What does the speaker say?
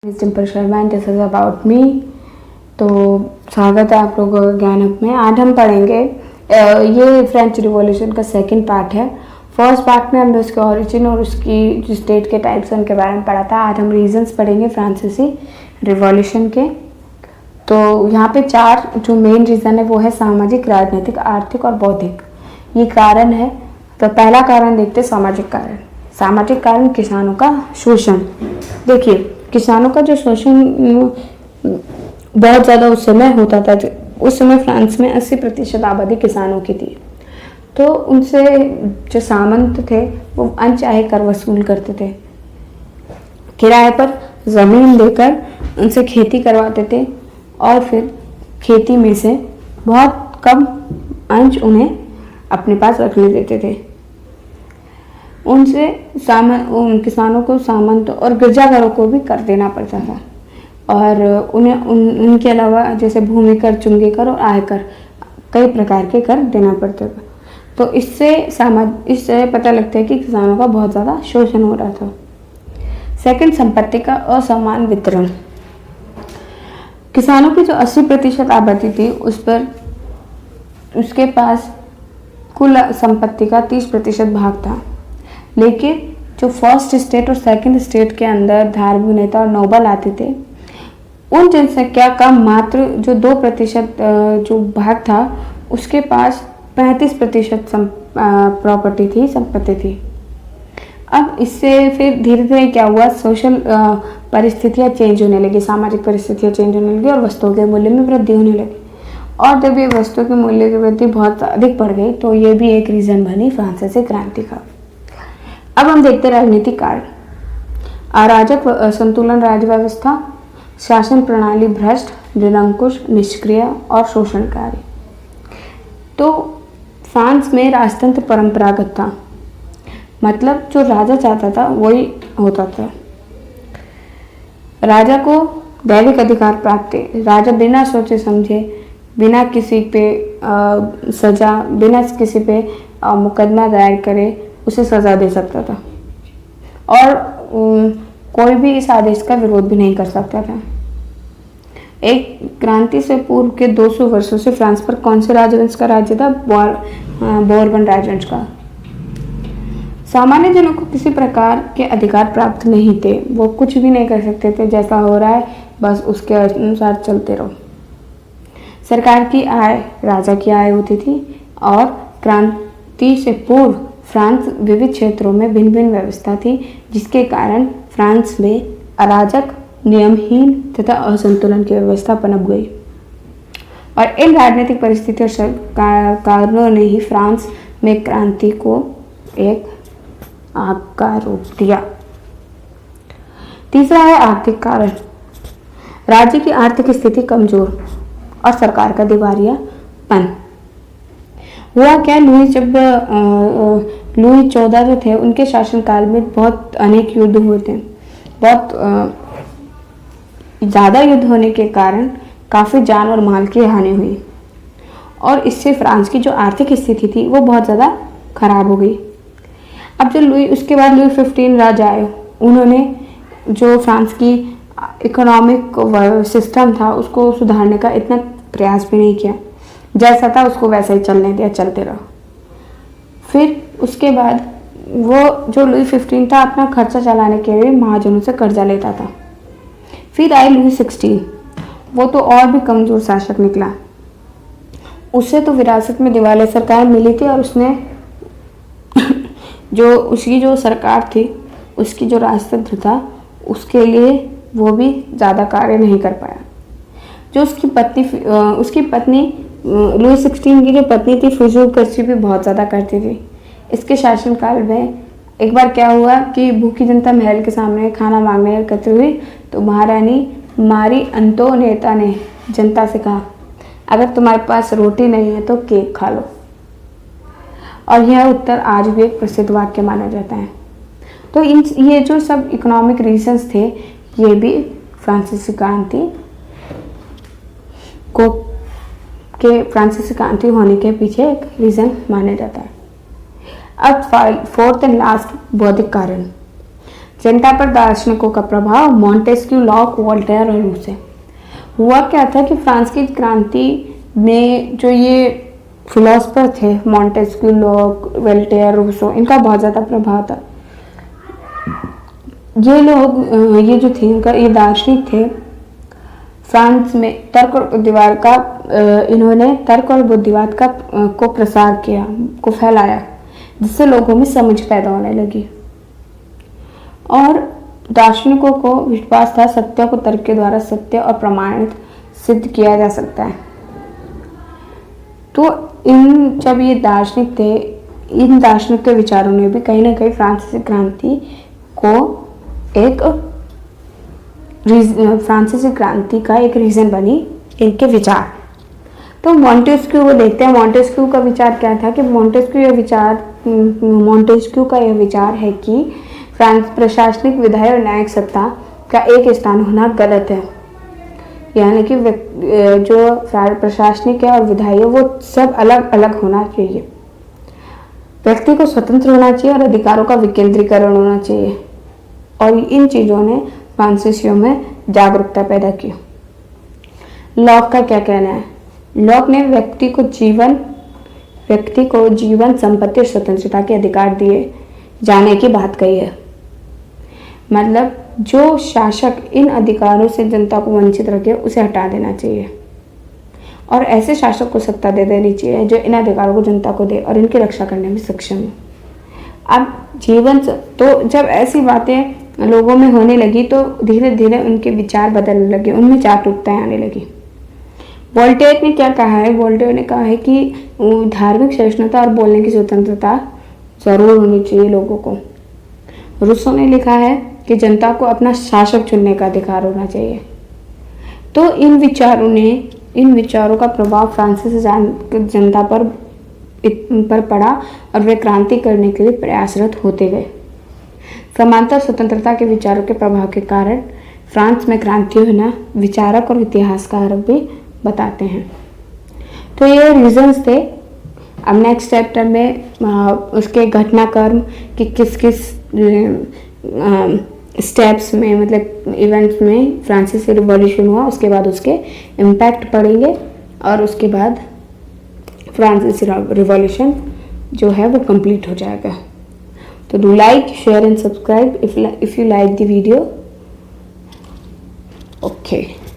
Dimple Sharma and this is about me. तो स्वागत है आप लोगों का ज्ञान अप में। आज हम पढ़ेंगे ये फ्रेंच रिवॉल्यूशन का सेकंड पार्ट है। फर्स्ट पार्ट में हमने उसके ओरिजिन और उसकी जो स्टेट के टाइप्स उनके बारे में पढ़ा था। आज हम रीजंस पढ़ेंगे फ्रांसीसी रिवॉल्यूशन के। तो यहाँ पे 4 जो मेन रीज़न है वो है सामाजिक, राजनीतिक, आर्थिक और बौद्धिक। ये कारण है। तो पहला कारण देखते हैं सामाजिक कारण। सामाजिक कारण किसानों का शोषण। देखिए किसानों का जो शोषण बहुत ज़्यादा उस समय होता था। उस समय फ्रांस में 80% आबादी किसानों की थी। तो उनसे जो सामंत थे वो अनचाहे कर वसूल करते थे। किराए पर ज़मीन देकर उनसे खेती करवाते थे और फिर खेती में से बहुत कम अंश उन्हें अपने पास रखने देते थे। उनसे उन किसानों को सामंत और गिरजाघरों को भी कर देना पड़ता था और उन्हें उनके अलावा जैसे भूमि कर, चुंगी कर और आय कर, कई प्रकार के कर देना पड़ता था। तो इससे पता लगता है कि किसानों का बहुत ज़्यादा शोषण हो रहा था। सेकंड, संपत्ति का असमान वितरण। किसानों की जो 80% आबादी थी उसके पास कुल संपत्ति का 30% भाग था। लेकिन जो फर्स्ट स्टेट और सेकंड स्टेट के अंदर धार्मिक नेता और नोबल आते थे, उन जनसंख्या का मात्र जो 2% जो भाग था उसके पास 35% प्रॉपर्टी थी, संपत्ति थी। अब इससे फिर धीरे धीरे क्या हुआ, सोशल परिस्थितियाँ चेंज होने लगी, सामाजिक परिस्थितियाँ चेंज होने लगी और वस्तुओं के मूल्य में वृद्धि होने लगी। और जब ये वस्तुओं के मूल्य की वृद्धि बहुत अधिक बढ़ गई तो ये भी एक रीज़न बनी फ्रांसीसी क्रांति का। अब हम देखते हैं राजनीतिक कारण। अराजक संतुलन राज्य व्यवस्था, शासन प्रणाली भ्रष्ट, निरंकुश, निष्क्रिय और शोषणकारी। तो फ्रांस में राजतंत्र परंपरागत था, मतलब जो राजा चाहता था वही होता था। राजा को दैविक अधिकार प्राप्त थे। राजा बिना सोचे समझे, बिना किसी पे सजा, बिना किसी पे मुकदमा दायर करे उसे सजा दे सकता था और कोई भी इस आदेश का विरोध भी नहीं कर सकता था। एक क्रांति से पूर्व के 200 वर्षों से फ्रांस पर कौन से राजवंश का राज्य था? बोरबन राजवंश का। सामान्य जनों को किसी प्रकार के अधिकार प्राप्त नहीं थे, वो कुछ भी नहीं कर सकते थे। जैसा हो रहा है बस उसके अनुसार चलते रहो। सरकार की आय राजा की आय होती थी और क्रांति से पूर्व फ्रांस विविध क्षेत्रों में भिन्न भिन्न व्यवस्था थी, जिसके कारण फ्रांस में अराजक, नियमहीन तथा असंतुलन की व्यवस्था पनप गई। और इन राजनीतिक परिस्थितियों से कारणों ने ही फ्रांस में क्रांति को एक आग का रूप दिया। तीसरा है आर्थिक कारण। राज्य की आर्थिक स्थिति कमजोर और सरकार का दिवालियापन। हुआ क्या, लुई 14 जो थे उनके शासनकाल में बहुत अनेक युद्ध हुए थे। बहुत ज़्यादा युद्ध होने के कारण काफ़ी जान और माल की हानि हुई और इससे फ्रांस की जो आर्थिक स्थिति थी वो बहुत ज़्यादा खराब हो गई। अब जो उसके बाद लुई 15 राजा आए, उन्होंने जो फ्रांस की इकोनॉमिक सिस्टम था उसको सुधारने का इतना प्रयास भी नहीं किया। जैसा था उसको वैसा ही चलने दिया, चलते रहो। फिर उसके बाद वो जो लुई 15 था अपना खर्चा चलाने के लिए महाजनों से कर्जा लेता था। फिर आई लुई 16, वो तो और भी कमज़ोर शासक निकला। उससे तो विरासत में दिवालिया सरकार मिली थी और उसने जो उसकी जो सरकार थी, उसकी जो राजतंत्र था, उसके लिए वो भी ज़्यादा कार्य नहीं कर पाया। जो उसकी पत्नी लुई 16 की जो पत्नी थी फिजूलखर्ची भी बहुत ज़्यादा करती थी। इसके शासनकाल में एक बार क्या हुआ कि भूखी जनता महल के सामने खाना मांगने एकत्र हुई तो महारानी मारी अंतोनेता ने जनता से कहा, अगर तुम्हारे पास रोटी नहीं है तो केक खा लो। और यह उत्तर आज भी एक प्रसिद्ध वाक्य माना जाता है। तो ये जो सब इकोनॉमिक रीजंस थे ये भी फ्रांसीसी क्रांति होने के पीछे एक रीज़न माना जाता है। अब 4th एंड लास्ट बौद्धिक कारण। जनता पर दार्शनिकों का प्रभाव, मॉन्टेस्क्यू, लॉक, वोल्टेयर और रूसे। हुआ क्या था कि फ्रांस की क्रांति में जो ये फिलोसफर थे, मॉन्टेस्क्यू, लॉक, वोल्टेयर, रूसो, इनका बहुत ज़्यादा प्रभाव था। ये लोग ये जो थे इनका ये दार्शनिक थे, फ्रांस में तर्क और बुद्धिवाद का इन्होंने तर्क और बुद्धिवाद का को प्रसार किया, को फैलाया, जिससे लोगों में समझ पैदा होने लगी। और दार्शनिकों को विश्वास था सत्य को तर्क के द्वारा सत्य और प्रमाणित सिद्ध किया जा सकता है। तो जब ये दार्शनिक थे, इन दार्शनिक के विचारों ने भी कहीं ना कहीं फ्रांसीसी क्रांति को फ्रांसीसी क्रांति का एक रीजन बनी इनके विचार। तो मॉन्टेस्क्यू को देखते हैं। मॉन्टेस्क्यू का विचार क्या था कि मॉन्टेस्क्यू का यह विचार है कि फ्रांस प्रशासनिक, विधायी और न्यायिक सत्ता का एक स्थान होना गलत है। यानी कि जो प्रशासनिक है और विधायी है वो सब अलग अलग होना चाहिए। व्यक्ति को स्वतंत्र होना चाहिए और अधिकारों का विकेंद्रीकरण होना चाहिए। और इन चीज़ों ने फ्रांसीसियों में जागरूकता पैदा की। लॉक का क्या कहना है? लॉक ने व्यक्ति को जीवन, संपत्ति और स्वतंत्रता के अधिकार दिए जाने की बात कही है। मतलब जो शासक इन अधिकारों से जनता को वंचित रखे उसे हटा देना चाहिए और ऐसे शासक को सत्ता दे देनी चाहिए जो इन अधिकारों को जनता को दे और इनकी रक्षा करने में सक्षम है। अब तो जब ऐसी बातें लोगों में होने लगी तो धीरे धीरे उनके विचार बदलने लगे, उनमें जागरूकताएं आने लगी। वोल्टेयर ने क्या कहा है? वोल्टेयर ने कहा है कि धार्मिक सहिष्णुता और बोलने की स्वतंत्रता जरूर होनी चाहिए लोगों को। रूसो ने लिखा है कि जनता को अपना शासक चुनने का अधिकार होना चाहिए। तो इन विचारों का प्रभाव फ्रांसीसी जनता पर पड़ा और वे क्रांति करने के लिए प्रयासरत होते गए। समानता स्वतंत्रता के विचारों के प्रभाव के कारण फ्रांस में क्रांति होना विचारक और इतिहासकार भी बताते हैं। तो ये रीजंस थे। अब नेक्स्ट चैप्टर में उसके घटनाक्रम कि किस किस स्टेप्स में, मतलब इवेंट्स में फ्रांसीसी रिवॉल्यूशन हुआ, उसके बाद उसके इम्पैक्ट पड़ेंगे और उसके बाद फ्रांसीसी रिवॉल्यूशन जो है वो कंप्लीट हो जाएगा। तो do like, share and subscribe if you like the video. Okay.